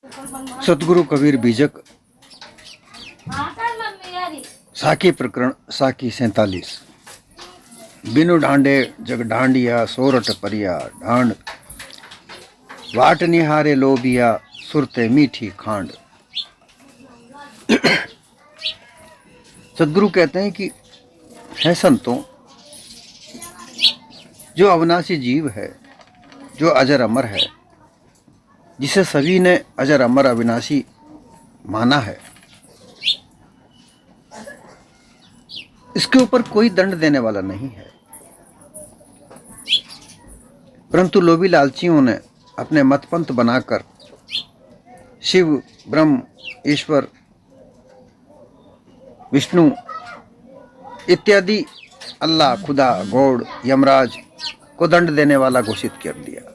सतगुरु कबीर बीजक साखी प्रकरण साखी 47। बिनु ढांडे जग ढांडिया सोरठ परिया ढांड वाट निहारे लोबिया सुरते मीठी खांड। सदगुरु कहते हैं कि है संतों, जो अविनाशी जीव है, जो अजर अमर है, जिसे सभी ने अजर अमर अविनाशी माना है, इसके ऊपर कोई दंड देने वाला नहीं है। परंतु लोभी लालचियों ने अपने मतपंथ बनाकर शिव, ब्रह्म, ईश्वर, विष्णु इत्यादि, अल्लाह, खुदा, गॉड, यमराज को दंड देने वाला घोषित कर दिया।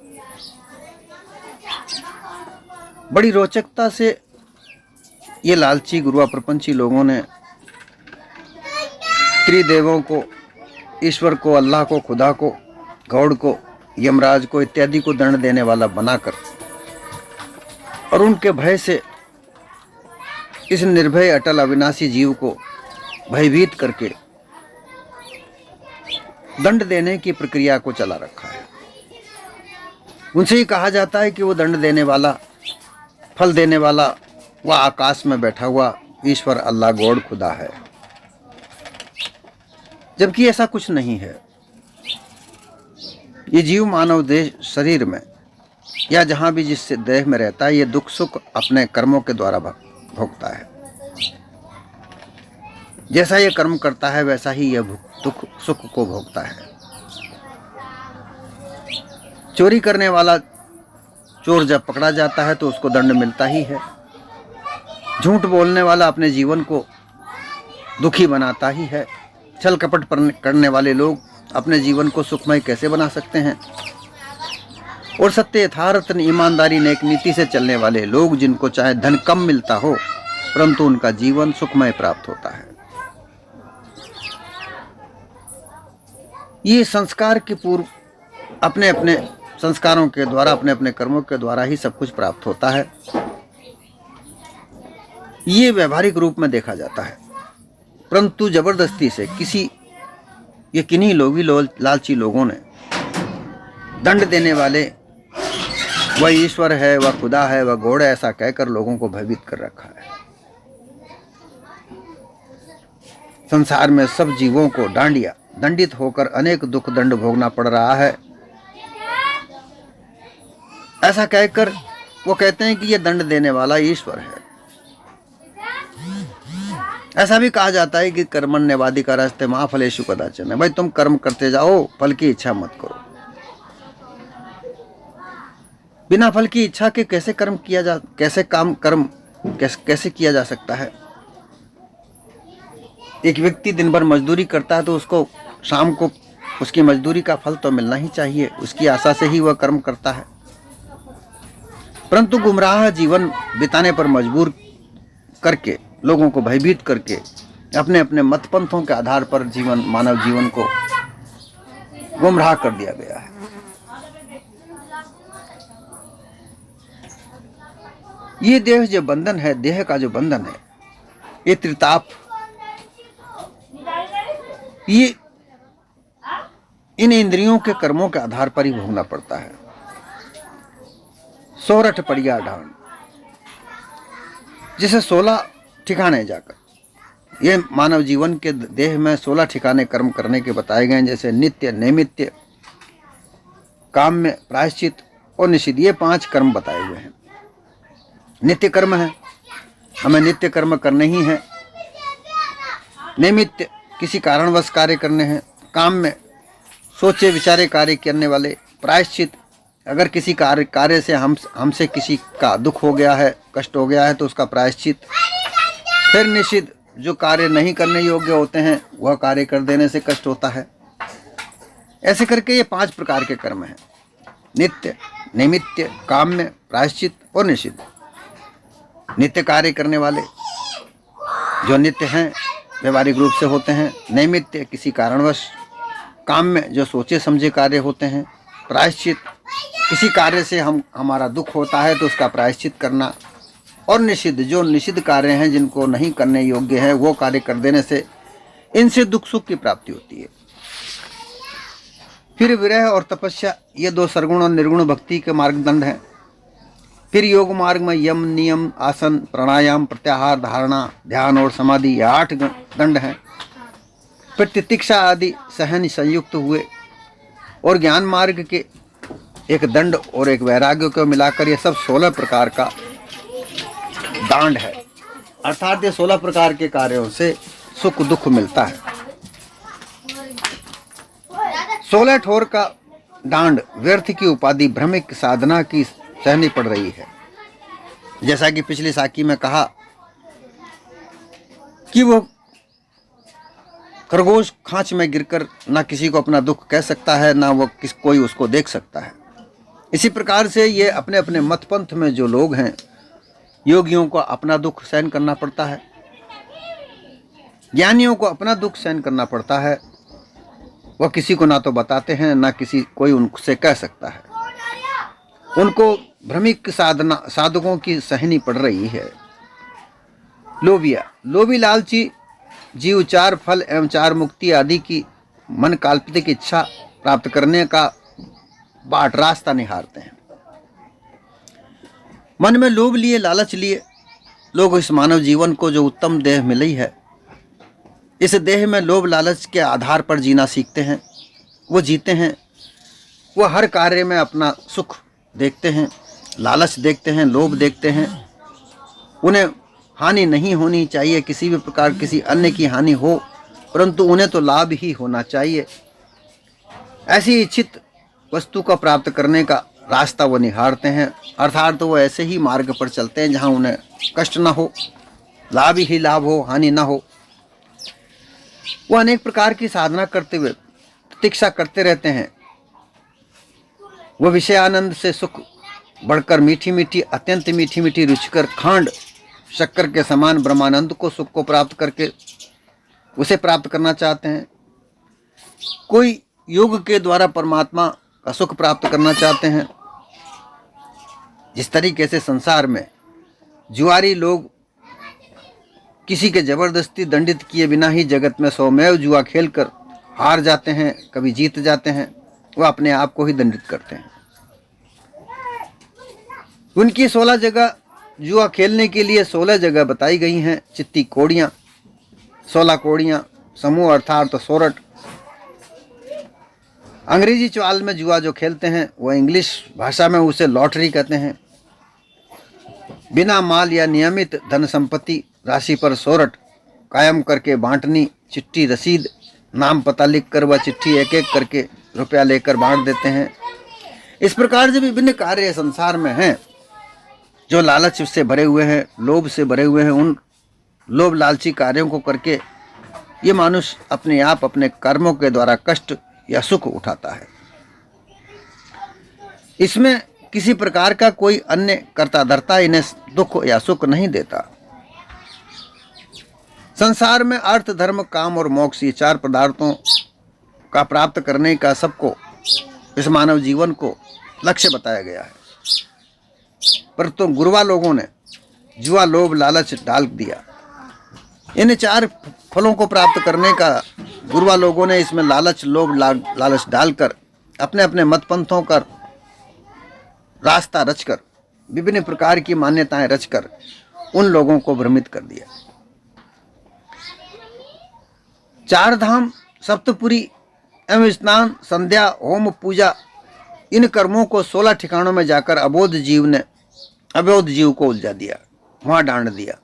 बड़ी रोचकता से ये लालची गुरुआ प्रपंची लोगों ने त्रिदेवों को, ईश्वर को, अल्लाह को, खुदा को, गॉड को, यमराज को इत्यादि को दंड देने वाला बनाकर और उनके भय से इस निर्भय अटल अविनाशी जीव को भयभीत करके दंड देने की प्रक्रिया को चला रखा है। उनसे ही कहा जाता है कि वो दंड देने वाला, फल देने वाला वह आकाश में बैठा हुआ ईश्वर, अल्लाह, गॉड, खुदा है, जबकि ऐसा कुछ नहीं है। ये जीव मानव देह शरीर में या जहां भी जिस देह में रहता है, ये दुख सुख अपने कर्मों के द्वारा भोगता है। जैसा ये कर्म करता है वैसा ही यह दुख सुख को भोगता है। चोरी करने वाला चोर जब पकड़ा जाता है तो उसको दंड मिलता ही है। झूठ बोलने वाला अपने जीवन को दुखी बनाता ही है। छल कपट करने वाले लोग अपने जीवन को सुखमय कैसे बना सकते हैं। और सत्य, यथार्थ, ईमानदारी, नेक नीति से चलने वाले लोग, जिनको चाहे धन कम मिलता हो परंतु उनका जीवन सुखमय प्राप्त होता है। ये संस्कार के पूर्व अपने अपने संस्कारों के द्वारा, अपने अपने कर्मों के द्वारा ही सब कुछ प्राप्त होता है। ये व्यवहारिक रूप में देखा जाता है। परंतु जबरदस्ती से किसी ये किन्हीं लोभी लालची लोगों ने दंड देने वाले वह ईश्वर है, वह खुदा है, वह गॉड है, ऐसा कहकर लोगों को भयभीत कर रखा है। संसार में सब जीवों को दंडित होकर अनेक दुख दंड भोगना पड़ रहा है। ऐसा कहकर वो कहते हैं कि ये दंड देने वाला ईश्वर है। ऐसा भी कहा जाता है कि कर्मण्यवाधिका रास्ते मा फलेषु कदाचन। भाई तुम कर्म करते जाओ, फल की इच्छा मत करो। बिना फल की इच्छा के कैसे किया जा सकता है। एक व्यक्ति दिन भर मजदूरी करता है तो उसको शाम को उसकी मजदूरी का फल तो मिलना ही चाहिए। उसकी आशा से ही वह कर्म करता है। परंतु गुमराह जीवन बिताने पर मजबूर करके, लोगों को भयभीत करके, अपने अपने मतपंथों के आधार पर मानव जीवन को गुमराह कर दिया गया है। ये देह जो बंधन है, देह का जो बंधन है, ये त्रिताप, ये इन इंद्रियों के कर्मों के आधार पर ही भोगना पड़ता है। सोरठ परिया ढांड, जिसे 16 ठिकाने जाकर, ये मानव जीवन के देह में 16 ठिकाने कर्म करने के बताए गए, जैसे नित्य, नैमित्य, काम्य, प्रायश्चित और निषिद्ध। ये 5 कर्म बताए हुए हैं। नित्य कर्म है, हमें नित्य कर्म करने ही हैं। नैमित्य, किसी कारणवश कार्य करने हैं। काम्य, सोचे विचारे कार्य करने वाले। प्रायश्चित, अगर किसी कार्य से हमसे किसी का दुख हो गया है, कष्ट हो गया है तो उसका प्रायश्चित। फिर निषिद्ध, जो कार्य नहीं करने योग्य होते हैं वह कार्य कर देने से कष्ट होता है। ऐसे करके ये 5 प्रकार के कर्म हैं: नित्य, नैमित्य, काम्य, प्रायश्चित और निषिद्ध। नित्य कार्य करने वाले जो नित्य हैं, व्यवहारिक रूप से होते हैं। नैमित्य, किसी कारणवश। काम्य, जो सोचे समझे कार्य होते हैं। प्रायश्चित, किसी कार्य से हमारा दुख होता है तो उसका प्रायश्चित करना। और निषिद्ध, जो निषिद्ध कार्य हैं जिनको नहीं करने योग्य है, वो कार्य कर देने से इनसे दुख सुख की प्राप्ति होती है। फिर विरह और तपस्या, ये 2 सरगुण और निर्गुण भक्ति के मार्गदंड हैं। फिर योग मार्ग में यम, नियम, आसन, प्राणायाम, प्रत्याहार, धारणा, ध्यान और समाधि, ये 8 दंड हैं। फिर तितिक्षा आदि सहन संयुक्त हुए, और ज्ञान मार्ग के एक दंड और एक वैराग्य को मिलाकर ये सब 16 प्रकार का दांड है। अर्थात ये 16 प्रकार के कार्यों से सुख दुख मिलता है। 16 ठोर का दांड व्यर्थ की उपाधि भ्रमिक साधना की सहनी पड़ रही है। जैसा कि पिछली साखी में कहा कि वो खरगोश खांच में गिरकर ना किसी को अपना दुख कह सकता है, ना वो कोई उसको देख सकता है। इसी प्रकार से ये अपने अपने मत पंथ में जो लोग हैं, योगियों को अपना दुख सहन करना पड़ता है, ज्ञानियों को अपना दुख सहन करना पड़ता है। वह किसी को ना तो बताते हैं, ना किसी कोई उनसे कह सकता है। उनको भ्रमिक साधकों की सहनी पड़ रही है। लोभिया, लोभी लालची जीव 4 फल एवं 4 मुक्ति आदि की मन काल्पनिक इच्छा प्राप्त करने का बाट रास्ता निहारते हैं। मन में लोभ लिए, लालच लिए लोग इस मानव जीवन को जो उत्तम देह मिली है, इस देह में लोभ लालच के आधार पर जीना सीखते हैं। वो जीते हैं, वो हर कार्य में अपना सुख देखते हैं, लालच देखते हैं, लोभ देखते हैं। उन्हें हानि नहीं होनी चाहिए, किसी भी प्रकार किसी अन्य की हानि हो, परंतु उन्हें तो लाभ ही होना चाहिए। ऐसी इच्छित वस्तु का प्राप्त करने का रास्ता वो निहारते हैं। अर्थात तो वो ऐसे ही मार्ग पर चलते हैं जहाँ उन्हें कष्ट ना हो, लाभ ही लाभ हो, हानि ना हो। वो अनेक प्रकार की साधना करते हुए प्रतीक्षा करते रहते हैं। वो विषय आनंद से सुख बढ़कर मीठी मीठी, अत्यंत मीठी मीठी रुचिकर खांड शक्कर के समान ब्रह्मानंद को, सुख को प्राप्त करके उसे प्राप्त करना चाहते हैं। कोई योग के द्वारा परमात्मा का सुख प्राप्त करना चाहते हैं। जिस तरीके से संसार में जुआरी लोग किसी के जबरदस्ती दंडित किए बिना ही जगत में स्वमेव जुआ खेलकर हार जाते हैं, कभी जीत जाते हैं, वह अपने आप को ही दंडित करते हैं। उनकी 16 जगह जुआ खेलने के लिए 16 जगह बताई गई हैं। चित्ती कोड़ियाँ, 16 कोड़ियाँ, समूह अर्थात तो सोरठ। अंग्रेजी चाल में जुआ जो खेलते हैं वह इंग्लिश भाषा में उसे लॉटरी कहते हैं। बिना माल या नियमित धन संपत्ति राशि पर सोरठ कायम करके बांटनी, चिट्ठी रसीद, नाम पता लिखकर वह चिट्ठी एक एक करके रुपया लेकर बांट देते हैं। इस प्रकार से विभिन्न कार्य संसार में हैं जो लालच से भरे हुए हैं, लोभ से भरे हुए हैं। उन लोभ लालची कार्यों को करके ये मनुष्य अपने आप अपने कर्मों के द्वारा कष्ट या सुख उठाता है। इसमें किसी प्रकार का कोई अन्य कर्ता धर्ता इन्हें दुख या सुख नहीं देता। संसार में अर्थ, धर्म, काम और मोक्ष, ये 4 पदार्थों का प्राप्त करने का सबको, इस मानव जीवन को लक्ष्य बताया गया है। पर तो गुरुवा लोगों ने जुआ, लोभ, लालच डाल दिया। इन 4 फलों को प्राप्त करने का गुरुवा लोगों ने इसमें लालच, लोभ, लालच डालकर अपने अपने मत पंथों का रास्ता रचकर, विभिन्न प्रकार की मान्यताएं रचकर उन लोगों को भ्रमित कर दिया। 4 धाम, सप्तपुरी एवं स्नान, संध्या, होम, पूजा, इन कर्मों को 16 ठिकानों में जाकर अबोध जीव को उलझा दिया, वहां डांड दिया।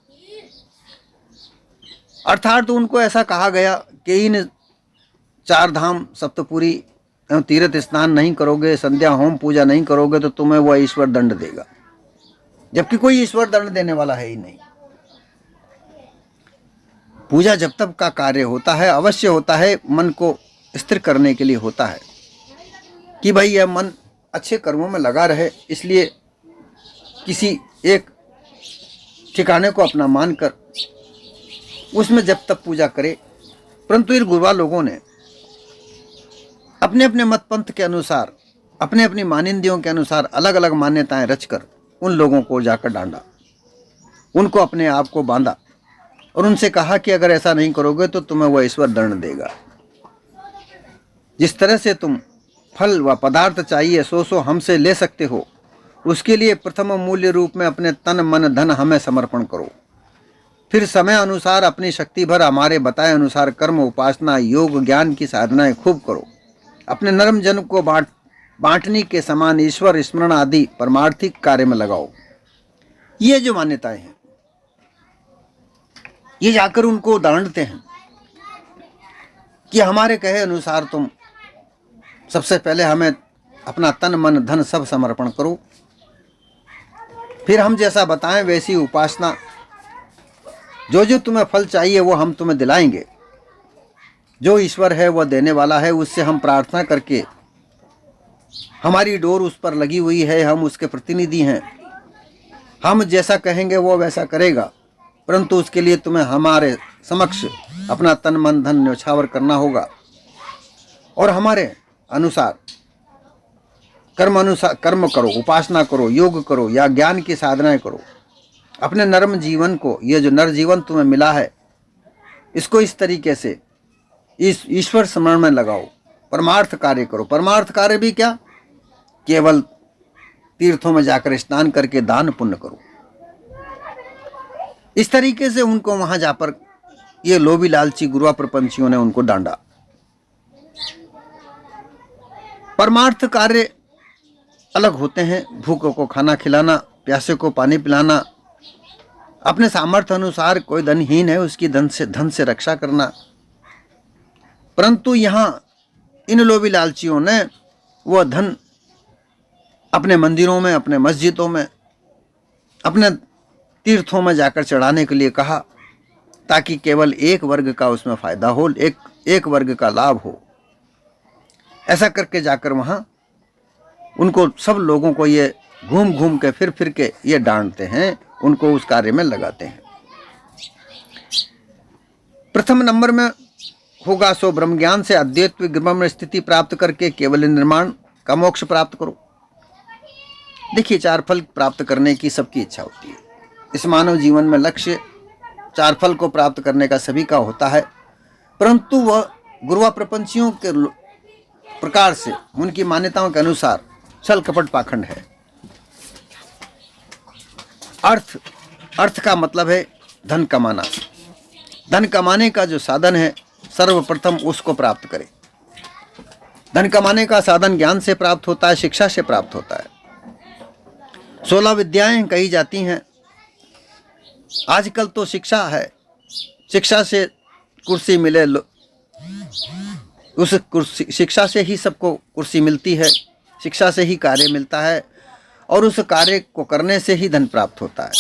अर्थात तो उनको ऐसा कहा गया कि इन 4 धाम, सप्तपुरी एवं तीर्थ स्नान नहीं करोगे, संध्या होम पूजा नहीं करोगे तो तुम्हें वह ईश्वर दंड देगा, जबकि कोई ईश्वर दंड देने वाला है ही नहीं। पूजा जब तक का कार्य होता है, अवश्य होता है, मन को स्थिर करने के लिए होता है कि भाई यह मन अच्छे कर्मों में लगा रहे, इसलिए किसी एक ठिकाने को अपना मानकर उसमें जब तक पूजा करे। परंतु इन गुरुवा लोगों ने अपने अपने मत पंथ के अनुसार, अपने अपनी मानिंदियों के अनुसार अलग अलग मान्यताएं रचकर उन लोगों को जाकर डांडा। उनको अपने आप को बांधा और उनसे कहा कि अगर ऐसा नहीं करोगे तो तुम्हें वह ईश्वर दंड देगा। जिस तरह से तुम फल व पदार्थ चाहिए सो हमसे ले सकते हो, उसके लिए प्रथम मूल्य रूप में अपने तन मन धन हमें समर्पण करो। फिर समय अनुसार अपनी शक्ति भर हमारे बताए अनुसार कर्म, उपासना, योग, ज्ञान की साधनाएं खूब करो। अपने नरम जन को बांटने के समान ईश्वर स्मरण आदि परमार्थिक कार्य में लगाओ। ये जो मान्यताएं हैं ये जाकर उनको डांटते हैं कि हमारे कहे अनुसार तुम सबसे पहले हमें अपना तन मन धन सब समर्पण करो, फिर हम जैसा बताएं वैसी उपासना, जो जो तुम्हें फल चाहिए वो हम तुम्हें दिलाएंगे। जो ईश्वर है वह देने वाला है, उससे हम प्रार्थना करके, हमारी डोर उस पर लगी हुई है, हम उसके प्रतिनिधि हैं। हम जैसा कहेंगे वो वैसा करेगा, परंतु उसके लिए तुम्हें हमारे समक्ष अपना तन मन धन न्यौछावर करना होगा और हमारे अनुसार कर्म करो, उपासना करो, योग करो या ज्ञान की साधनाएं करो। अपने नर्म जीवन को, ये जो नर जीवन तुम्हें मिला है, इसको इस तरीके से इस ईश्वर स्मरण में लगाओ। परमार्थ कार्य करो। परमार्थ कार्य भी क्या, केवल तीर्थों में जाकर स्नान करके दान पुण्य करो। इस तरीके से उनको वहां जाकर ये लोभी लालची गुरुआ प्रपंचियों ने उनको डांटा। परमार्थ कार्य अलग होते हैं। भूखों को खाना खिलाना, प्यासे को पानी पिलाना, अपने सामर्थ्य अनुसार कोई धनहीन है उसकी धन से रक्षा करना। परंतु यहाँ इन लोभी लालचियों ने वह धन अपने मंदिरों में, अपने मस्जिदों में, अपने तीर्थों में जाकर चढ़ाने के लिए कहा, ताकि केवल एक वर्ग का उसमें फायदा हो, एक वर्ग का लाभ हो। ऐसा करके जाकर वहां उनको सब लोगों को ये घूम घूम के फिर के ये डांटते हैं, उनको उस कार्य में लगाते हैं। प्रथम नंबर में होगा सो ब्रह्म ज्ञान से अद्वैत ब्रह्म स्थिति प्राप्त करके केवल निर्माण का मोक्ष प्राप्त करो। देखिए, चार फल प्राप्त करने की सबकी इच्छा होती है। इस मानव जीवन में लक्ष्य चार फल को प्राप्त करने का सभी का होता है, परंतु वह गुरुआ प्रपंचियों के प्रकार से, उनकी मान्यताओं के अनुसार छल कपट पाखंड है। अर्थ का मतलब है धन कमाना। धन कमाने का जो साधन है सर्वप्रथम उसको प्राप्त करें। धन कमाने का साधन ज्ञान से प्राप्त होता है, शिक्षा से प्राप्त होता है। 16 विद्याएं कही जाती हैं। आजकल तो शिक्षा है, शिक्षा से कुर्सी मिले, उस शिक्षा से ही सबको कुर्सी मिलती है, शिक्षा से ही कार्य मिलता है और उस कार्य को करने से ही धन प्राप्त होता है।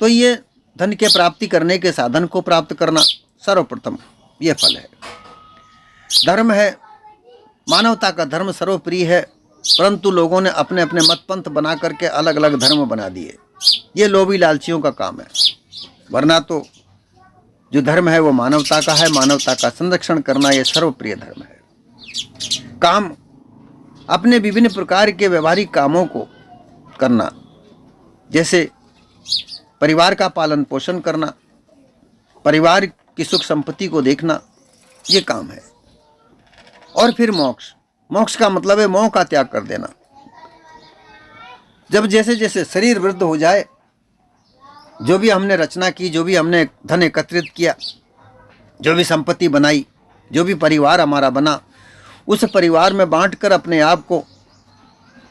तो ये धन के प्राप्ति करने के साधन को प्राप्त करना सर्वप्रथम ये फल है। धर्म है, मानवता का धर्म सर्वप्रिय है, परंतु लोगों ने अपने अपने मत पंथ बना करके अलग अलग धर्म बना दिए। ये लोभी लालचियों का काम है, वरना तो जो धर्म है वो मानवता का है। मानवता का संरक्षण करना ये सर्वप्रिय धर्म है। काम, अपने विभिन्न प्रकार के व्यवहारिक कामों को करना, जैसे परिवार का पालन पोषण करना, परिवार की सुख संपत्ति को देखना, ये काम है। और फिर मोक्ष। मोक्ष का मतलब है मोह का त्याग कर देना। जब जैसे जैसे शरीर वृद्ध हो जाए, जो भी हमने रचना की, जो भी हमने धन एकत्रित किया, जो भी संपत्ति बनाई, जो भी परिवार हमारा बना, उस परिवार में बांटकर अपने आप को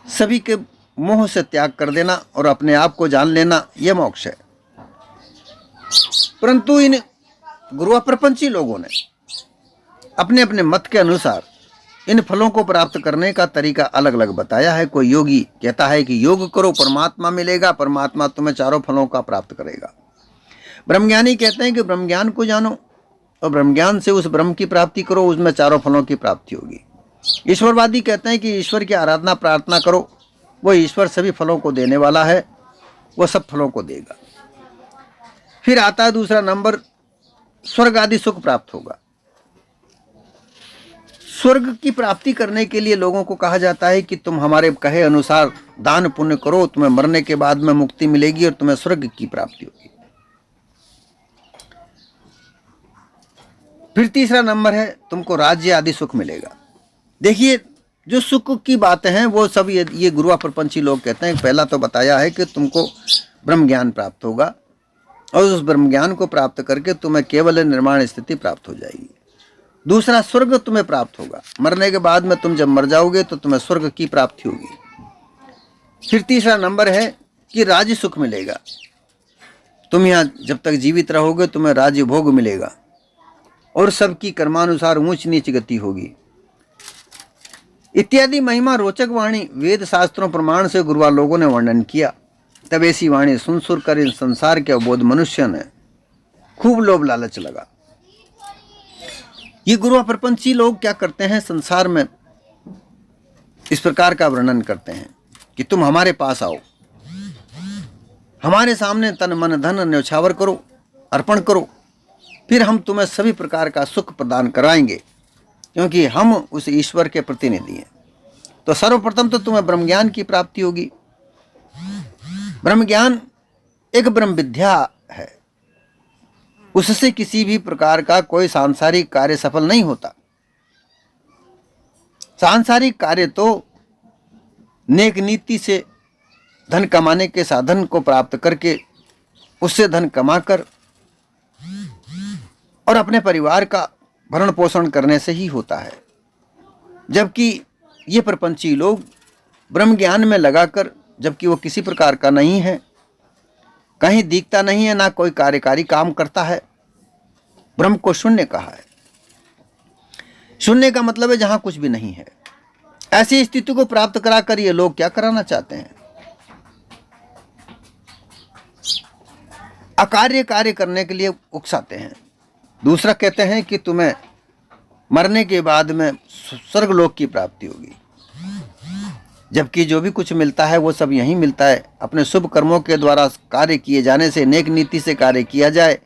सभी के मोह से त्याग कर देना और अपने आप को जान लेना, यह मोक्ष है। परंतु इन गुरुआ प्रपंची लोगों ने अपने अपने मत के अनुसार इन फलों को प्राप्त करने का तरीका अलग अलग बताया है। कोई योगी कहता है कि योग करो परमात्मा मिलेगा, परमात्मा तुम्हें चारों फलों का प्राप्त करेगा। ब्रह्मज्ञानी कहते हैं कि ब्रह्म ज्ञान को जानो और ब्रह्म ज्ञान से उस ब्रह्म की प्राप्ति करो, उसमें चारों फलों की प्राप्ति होगी। ईश्वरवादी कहते हैं कि ईश्वर की आराधना प्रार्थना करो, वो ईश्वर सभी फलों को देने वाला है, वो सब फलों को देगा। फिर आता है दूसरा नंबर, स्वर्ग आदि सुख प्राप्त होगा। स्वर्ग की प्राप्ति करने के लिए लोगों को कहा जाता है कि तुम हमारे कहे अनुसार दान पुण्य करो, तुम्हें मरने के बाद में मुक्ति मिलेगी और तुम्हें स्वर्ग की प्राप्ति होगी। फिर तीसरा नंबर है तुमको राज्य आदि सुख मिलेगा। देखिए, जो सुख की बातें हैं वो सब ये गुरुआ प्रपंची लोग कहते हैं। पहला तो बताया है कि तुमको ब्रह्म ज्ञान प्राप्त होगा और उस ब्रह्म ज्ञान को प्राप्त करके तुम्हें केवल निर्माण स्थिति प्राप्त हो जाएगी। दूसरा, स्वर्ग तुम्हें प्राप्त होगा, मरने के बाद में तुम जब मर जाओगे तो तुम्हें स्वर्ग की प्राप्ति होगी। फिर तीसरा नंबर है कि राज्य सुख मिलेगा, तुम यहाँ जब तक जीवित रहोगे तुम्हें राज्य भोग मिलेगा और सबकी कर्मानुसार ऊंच नीच गति होगी इत्यादि महिमा रोचक वाणी वेद शास्त्रों प्रमाण से गुरुआ लोगों ने वर्णन किया। तब ऐसी वाणी सुन सुन कर इन संसार के अबोध मनुष्य ने खूब लोभ लालच लगा। ये गुरुआ प्रपंची लोग क्या करते हैं, संसार में इस प्रकार का वर्णन करते हैं कि तुम हमारे पास आओ, हमारे सामने तन मन धन न्यौछावर करो, अर्पण करो, फिर हम तुम्हें सभी प्रकार का सुख प्रदान कराएंगे, क्योंकि हम उस ईश्वर के प्रतिनिधि हैं। तो सर्वप्रथम तो तुम्हें ब्रह्म ज्ञान की प्राप्ति होगी। ब्रह्म ज्ञान एक ब्रह्म विद्या है, उससे किसी भी प्रकार का कोई सांसारिक कार्य सफल नहीं होता। सांसारिक कार्य तो नेक नीति से धन कमाने के साधन को प्राप्त करके उससे धन कमाकर और अपने परिवार का भरण पोषण करने से ही होता है। जबकि ये प्रपंची लोग ब्रह्म ज्ञान में लगाकर, जबकि वो किसी प्रकार का नहीं है, कहीं दिखता नहीं है, ना कोई कार्यकारी काम करता है। ब्रह्म को शून्य कहा है। शून्य का मतलब है जहां कुछ भी नहीं है। ऐसी स्थिति को प्राप्त कराकर ये लोग क्या कराना चाहते हैं, अकार्य कार्य करने के लिए उकसाते हैं। दूसरा कहते हैं कि तुम्हें मरने के बाद में स्वर्गलोक की प्राप्ति होगी, जबकि जो भी कुछ मिलता है वो सब यहीं मिलता है। अपने शुभ कर्मों के द्वारा कार्य किए जाने से, नेक नीति से कार्य किया जाए,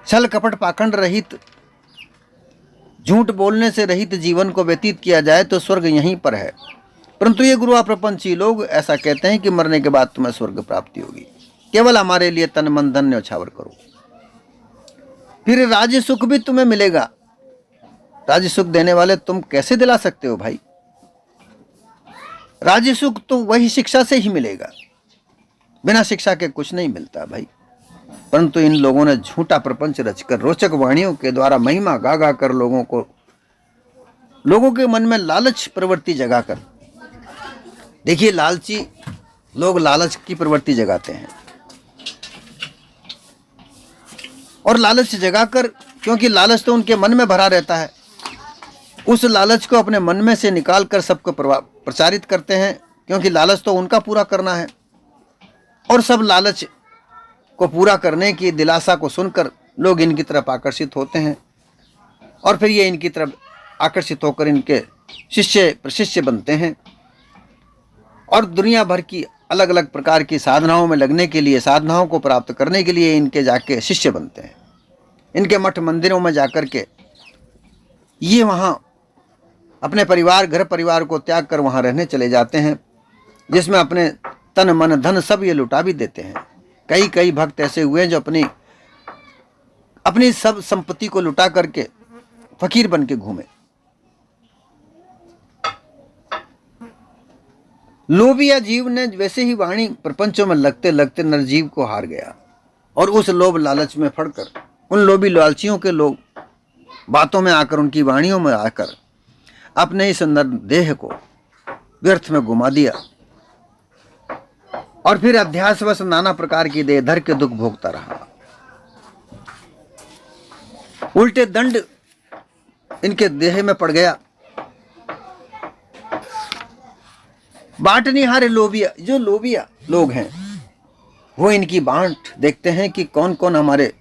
छल कपट पाखंड रहित, झूठ बोलने से रहित जीवन को व्यतीत किया जाए तो स्वर्ग यहीं पर है। परंतु ये गुरुआ प्रपंची लोग ऐसा कहते हैं कि मरने के बाद तुम्हें स्वर्ग प्राप्ति होगी, केवल हमारे लिए तन मन धन न्यौछावर करो। फिर राज्य सुख भी तुम्हें मिलेगा। राज्य सुख देने वाले तुम कैसे दिला सकते हो भाई? राज्य सुख तो वही शिक्षा से ही मिलेगा, बिना शिक्षा के कुछ नहीं मिलता भाई। परंतु इन लोगों ने झूठा प्रपंच रचकर रोचक वाणियों के द्वारा महिमा गा गा कर लोगों के मन में लालच प्रवृत्ति जगाकर, देखिए लालची लोग लालच की प्रवृत्ति जगाते हैं और लालच जगाकर, क्योंकि लालच तो उनके मन में भरा रहता है, उस लालच को अपने मन में से निकाल कर सबको प्रचारित करते हैं, क्योंकि लालच तो उनका पूरा करना है। और सब लालच को पूरा करने की दिलासा को सुनकर लोग इनकी तरफ आकर्षित होते हैं और फिर ये इनकी तरफ आकर्षित होकर इनके शिष्य प्रशिष्य बनते हैं और दुनिया भर की अलग अलग प्रकार की साधनाओं में लगने के लिए, साधनाओं को प्राप्त करने के लिए इनके जाके शिष्य बनते हैं। इनके मठ मंदिरों में जाकर के ये वहाँ अपने परिवार, घर परिवार को त्याग कर वहाँ रहने चले जाते हैं, जिसमें अपने तन मन धन सब ये लुटा भी देते हैं। कई भक्त ऐसे हुए हैं जो अपनी सब संपत्ति को लुटा करके फकीर बन के घूमे। लोभिया जीव ने वैसे ही वाणी प्रपंचों में लगते लगते नरजीव को हार गया और उस लोभ लालच में फड़कर उन लोभी लालचियों के लोग बातों में आकर, उनकी वाणियों में आकर अपने ही सुंदर देह को व्यर्थ में घुमा दिया और फिर अध्यासवश नाना प्रकार की देह धर के दुख भोगता रहा। उल्टे दंड इनके देह में पड़ गया। बांटनिहारे लोभिया, जो लोभिया लोग हैं वो इनकी बांट देखते हैं कि कौन कौन हमारे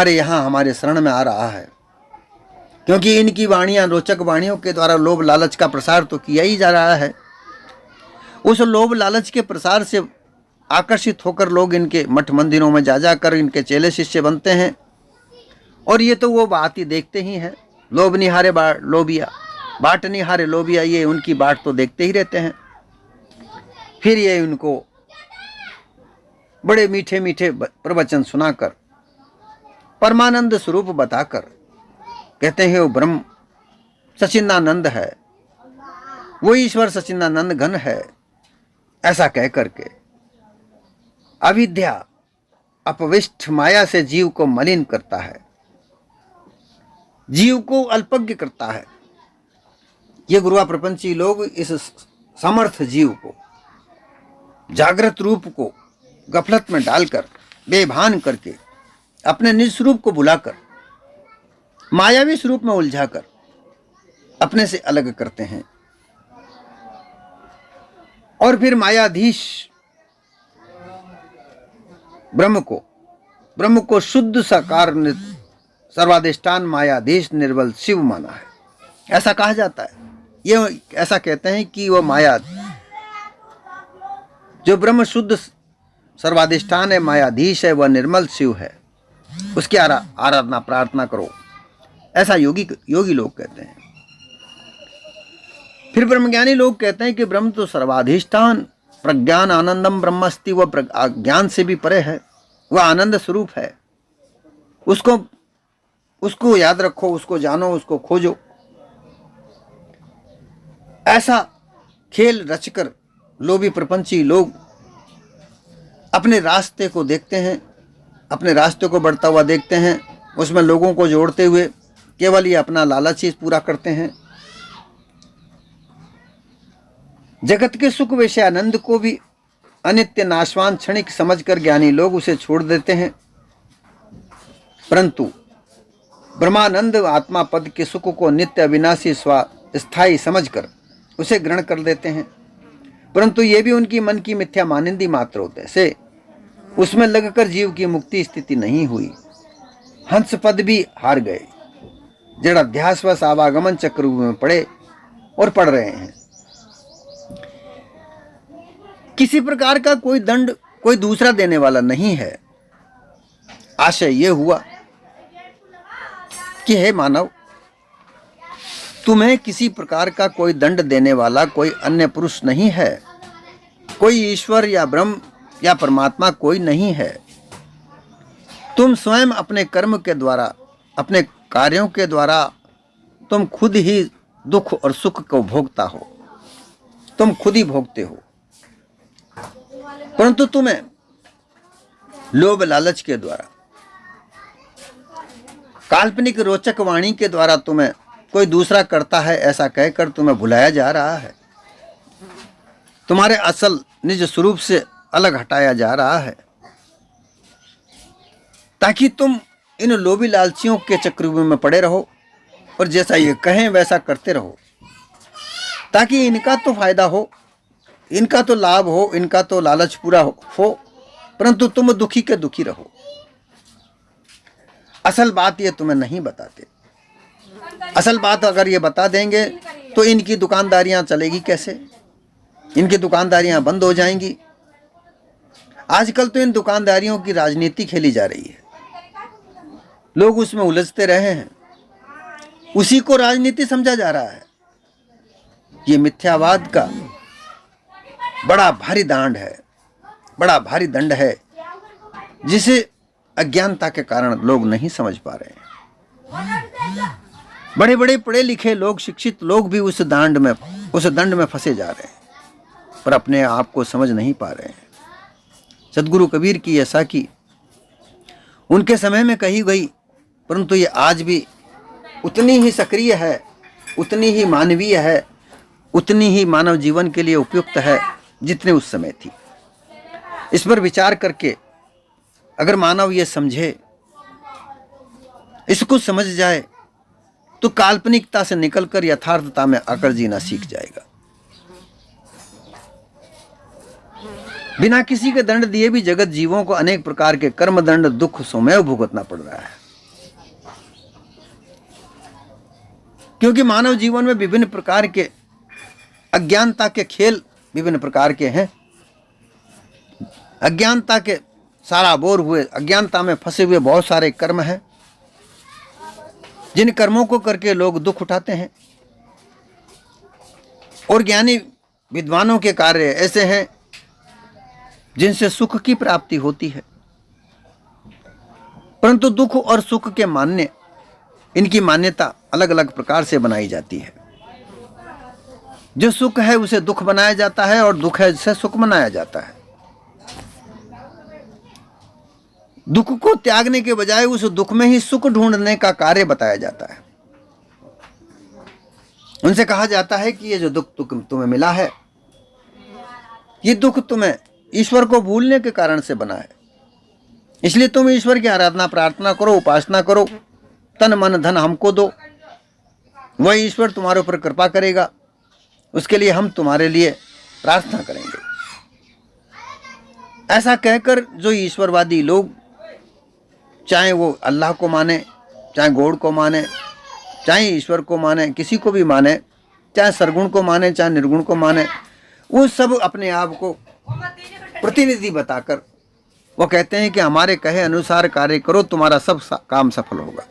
यहाँ हमारे शरण में आ रहा है, क्योंकि इनकी वाणियां, रोचक वाणियों के द्वारा लोभ लालच का प्रसार तो किया ही जा रहा है। उस लोभ लालच के प्रसार से आकर्षित होकर लोग इनके मठ मंदिरों में जा जाकर इनके चेले शिष्य बनते हैं और ये तो वो बात ही देखते ही हैं, लोभ निहारे लोबिया, बाट निहारे लोबिया, ये उनकी बाट तो देखते ही रहते हैं। फिर ये उनको बड़े मीठे मीठे प्रवचन सुनाकर, परमानंद स्वरूप बताकर कहते हैं वो ब्रह्म सचिदानंद है, वो ईश्वर सचिदानंद घन है। ऐसा कह करके अविद्या अपविष्ट माया से जीव को मलिन करता है, जीव को अल्पज्ञ करता है। ये गुरुआ प्रपंची लोग इस समर्थ जीव को, जागृत रूप को गफलत में डालकर, बेभान करके, अपने निज स्वरूप को बुलाकर, मायावी स्वरूप में उलझाकर अपने से अलग करते हैं। और फिर मायाधीश ब्रह्म को शुद्ध साकार सर्वाधिष्ठान मायाधीश निर्बल शिव माना है। ऐसा कहा जाता है। ये ऐसा कहते हैं कि वो माया जो ब्रह्म शुद्ध सर्वाधिष्ठान है, मायाधीश है, वह निर्मल शिव है, उसकी आराधना प्रार्थना करो, ऐसा योगी लोग कहते हैं। फिर ब्रह्मज्ञानी लोग कहते हैं कि ब्रह्म तो सर्वाधिष्ठान प्रज्ञान आनंदम ब्रह्मस्ति, वह ज्ञान से भी परे है, वह आनंद स्वरूप है। उसको याद रखो, उसको जानो, उसको खोजो। ऐसा खेल रचकर लोभी प्रपंची लोग अपने रास्ते को देखते हैं, अपने रास्ते को बढ़ता हुआ देखते हैं, उसमें लोगों को जोड़ते हुए केवल ये अपना लालच ही पूरा करते हैं। जगत के सुख विषय आनंद को भी अनित्य नाशवान क्षणिक समझकर ज्ञानी लोग उसे छोड़ देते हैं, परंतु ब्रह्मानंद आत्मा पद के सुख को नित्य अविनाशी स्थायी समझकर उसे ग्रहण कर लेते हैं। परंतु ये भी उनकी मन की मिथ्या मानिंदी मात्र होते से उसमें लगकर जीव की मुक्ति स्थिति नहीं हुई। हंस पद भी हार गए, जड़ अध्यासवश आवागमन चक्र में पड़े और पड़ रहे हैं। किसी प्रकार का कोई दंड कोई दूसरा देने वाला नहीं है। आशय यह हुआ कि हे मानव, तुम्हें किसी प्रकार का कोई दंड देने वाला कोई अन्य पुरुष नहीं है, कोई ईश्वर या ब्रह्म या परमात्मा कोई नहीं है। तुम स्वयं अपने कर्म के द्वारा, अपने कार्यों के द्वारा तुम खुद ही दुख और सुख को भोगता हो, तुम खुद ही भोगते हो। परंतु तुम्हें लोभ लालच के द्वारा, काल्पनिक रोचक वाणी के द्वारा तुम्हें कोई दूसरा करता है ऐसा कहकर तुम्हें भुलाया जा रहा है, तुम्हारे असल निज स्वरूप से अलग हटाया जा रहा है, ताकि तुम इन लोभी लालचियों के चक्रव्यूह में पड़े रहो और जैसा ये कहें वैसा करते रहो, ताकि इनका तो फायदा हो, इनका तो लाभ हो, इनका तो लालच पूरा हो, परंतु तुम दुखी के दुखी रहो। असल बात ये तुम्हें नहीं बताते। असल बात अगर ये बता देंगे तो इनकी दुकानदारियां चलेगी कैसे, इनकी दुकानदारियां बंद हो जाएंगी। आजकल तो इन दुकानदारियों की राजनीति खेली जा रही है, लोग उसमें उलझते रहे हैं, उसी को राजनीति समझा जा रहा है। ये मिथ्यावाद का बड़ा भारी दांड है, बड़ा भारी दंड है, जिसे अज्ञानता के कारण लोग नहीं समझ पा रहे हैं। बड़े बड़े पढ़े लिखे लोग, शिक्षित लोग भी उस दंड में फंसे जा रहे हैं, पर अपने आप को समझ नहीं पा रहे हैं। सदगुरु कबीर की ऐसा की उनके समय में कही गई, परंतु ये आज भी उतनी ही सक्रिय है, उतनी ही मानवीय है, उतनी ही मानव जीवन के लिए उपयुक्त है जितने उस समय थी। इस पर विचार करके अगर मानव ये समझे, इसको समझ जाए, तो काल्पनिकता से निकलकर यथार्थता में आकर जीना सीख जाएगा। बिना किसी के दंड दिए भी जगत जीवों को अनेक प्रकार के कर्म दंड दुख स्वयं भुगतना पड़ रहा है, क्योंकि मानव जीवन में विभिन्न प्रकार के अज्ञानता के खेल विभिन्न प्रकार के हैं। अज्ञानता के सारा बोर हुए, अज्ञानता में फंसे हुए बहुत सारे कर्म हैं, जिन कर्मों को करके लोग दुख उठाते हैं। और ज्ञानी विद्वानों के कार्य ऐसे हैं जिनसे सुख की प्राप्ति होती है। परंतु दुख और सुख के मान्य, इनकी मान्यता अलग अलग प्रकार से बनाई जाती है। जो सुख है उसे दुख बनाया जाता है और दुख है जिसे सुख बनाया जाता है। दुख को त्यागने के बजाय उस दुख में ही सुख ढूंढने का कार्य बताया जाता है। उनसे कहा जाता है कि ये जो दुख तुम्हें मिला है, ये दुख तुम्हें ईश्वर को भूलने के कारण से बना है। इसलिए तुम ईश्वर की आराधना प्रार्थना करो, उपासना करो, तन मन धन हमको दो, वह ईश्वर तुम्हारे ऊपर कृपा करेगा। उसके लिए हम तुम्हारे लिए प्रार्थना करेंगे। ऐसा कहकर जो ईश्वरवादी लोग, चाहे वो अल्लाह को माने, चाहे गॉड को माने, चाहे ईश्वर को माने, किसी को भी माने, चाहे सरगुण को माने, चाहे निर्गुण को माने, वो सब अपने आप को प्रतिनिधि बताकर वो कहते हैं कि हमारे कहे अनुसार कार्य करो, तुम्हारा सब काम सफल होगा।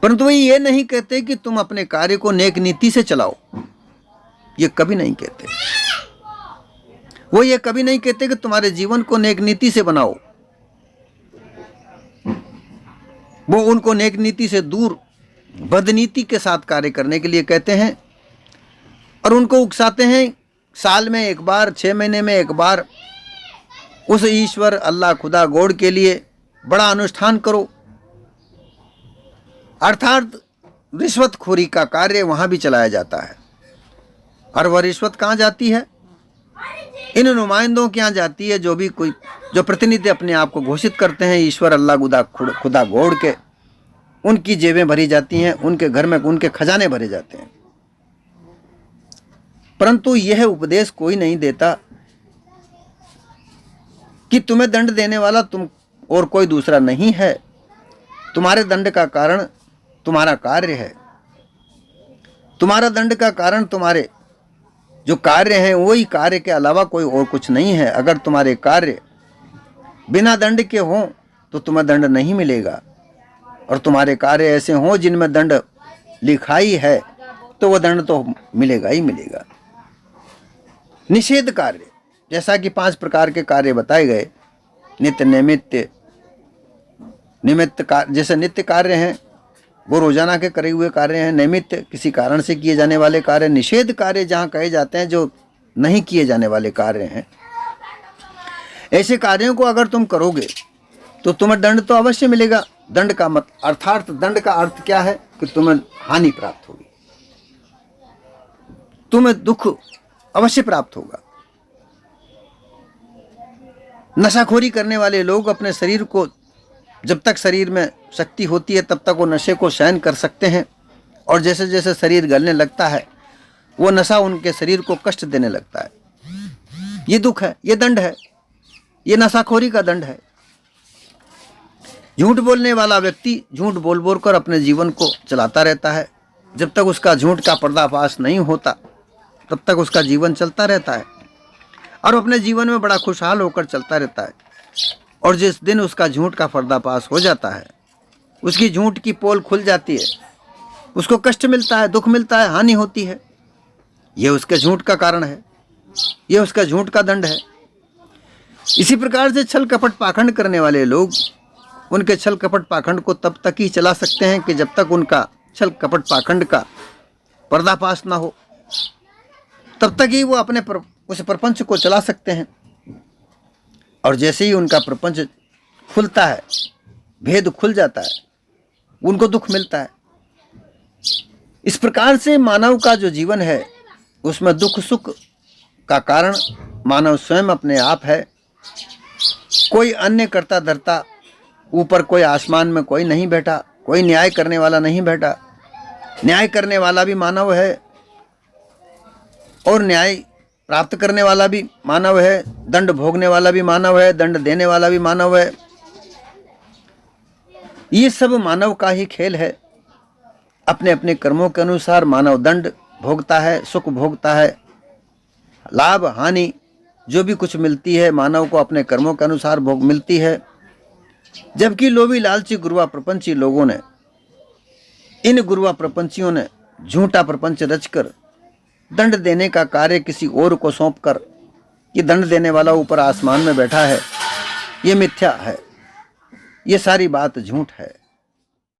परंतु वे ये नहीं कहते कि तुम अपने कार्य को नेक नीति से चलाओ। ये कभी नहीं कहते। वो ये कभी नहीं कहते कि तुम्हारे जीवन को नेक नीति से बनाओ। वो उनको नेक नीति से दूर बदनीति के साथ कार्य करने के लिए कहते हैं और उनको उकसाते हैं, साल में एक बार, 6 महीने में एक बार उस ईश्वर अल्लाह खुदा गॉड के लिए बड़ा अनुष्ठान करो। अर्थात रिश्वतखोरी का कार्य वहां भी चलाया जाता है। और वह रिश्वत कहाँ जाती है? इन नुमाइंदों के यहाँ जाती है, जो प्रतिनिधि अपने आप को घोषित करते हैं ईश्वर अल्लाह खुदा गॉड के। उनकी जेबें भरी जाती हैं, उनके घर में उनके खजाने भरे जाते हैं। परंतु यह उपदेश कोई नहीं देता कि तुम्हें दंड देने वाला तुम और कोई दूसरा नहीं है। तुम्हारे दंड का कारण तुम्हारा कार्य है। तुम्हारा दंड का कारण तुम्हारे जो कार्य हैं, वही कार्य के अलावा कोई और कुछ नहीं है। अगर तुम्हारे कार्य बिना दंड के हों तो तुम्हें दंड नहीं मिलेगा, और तुम्हारे कार्य ऐसे हों जिनमें दंड लिखाई है तो वह दंड तो मिलेगा ही मिलेगा। निषेध कार्य, जैसा कि 5 प्रकार के कार्य बताए गए, नित्य निमित्त कार्य, जैसे नित्य कार्य हैं वो रोजाना के करे हुए कार्य हैं। नैमित्त किसी कारण से किए जाने वाले कार्य। निषेध कार्य जहाँ कहे जाते हैं जो नहीं किए जाने वाले कार्य हैं। ऐसे कार्यों को अगर तुम करोगे तो तुम्हें दंड तो अवश्य मिलेगा। दंड का अर्थात दंड का अर्थ क्या है कि तुम्हें हानि प्राप्त होगी, तुम्हें दुख अवश्य प्राप्त होगा। नशाखोरी करने वाले लोग अपने शरीर को, जब तक शरीर में शक्ति होती है तब तक वो नशे को सहन कर सकते हैं, और जैसे जैसे शरीर गलने लगता है वो नशा उनके शरीर को कष्ट देने लगता है। ये दुख है, ये दंड है, ये नशाखोरी का दंड है। झूठ बोलने वाला व्यक्ति झूठ बोल बोल कर अपने जीवन को चलाता रहता है। जब तक उसका झूठ का पर्दाफाश नहीं होता तब तक उसका जीवन चलता रहता है और अपने जीवन में बड़ा खुशहाल होकर चलता रहता है। और जिस दिन उसका झूठ का पर्दाफाश हो जाता है, उसकी झूठ की पोल खुल जाती है, उसको कष्ट मिलता है, दुख मिलता है, हानि होती है। यह उसके झूठ का कारण है, यह उसका झूठ का दंड है। इसी प्रकार से छल कपट पाखंड करने वाले लोग उनके छल कपट पाखंड को तब तक ही चला सकते हैं कि जब तक उनका छल कपट पाखंड का पर्दाफाश ना हो, तब तक ही वो अपने उस प्रपंच को चला सकते हैं। और जैसे ही उनका प्रपंच खुलता है, भेद खुल जाता है, उनको दुख मिलता है। इस प्रकार से मानव का जो जीवन है उसमें दुख सुख का कारण मानव स्वयं अपने आप है। कोई अन्य करता धरता ऊपर, कोई आसमान में कोई नहीं बैठा, कोई न्याय करने वाला नहीं बैठा। न्याय करने वाला भी मानव है और न्याय प्राप्त करने वाला भी मानव है, दंड भोगने वाला भी मानव है, दंड देने वाला भी मानव है। ये सब मानव का ही खेल है। अपने अपने कर्मों के अनुसार मानव दंड भोगता है, सुख भोगता है, लाभ हानि जो भी कुछ मिलती है मानव को अपने कर्मों के अनुसार भोग मिलती है। जबकि लोभी लालची गुरुआ प्रपंची लोगों ने इन गुरुआ प्रपंचियों ने झूठा प्रपंच रचकर दंड देने का कार्य किसी और को सौंपकर ये दंड देने वाला ऊपर आसमान में बैठा है, ये मिथ्या है, ये सारी बात झूठ है।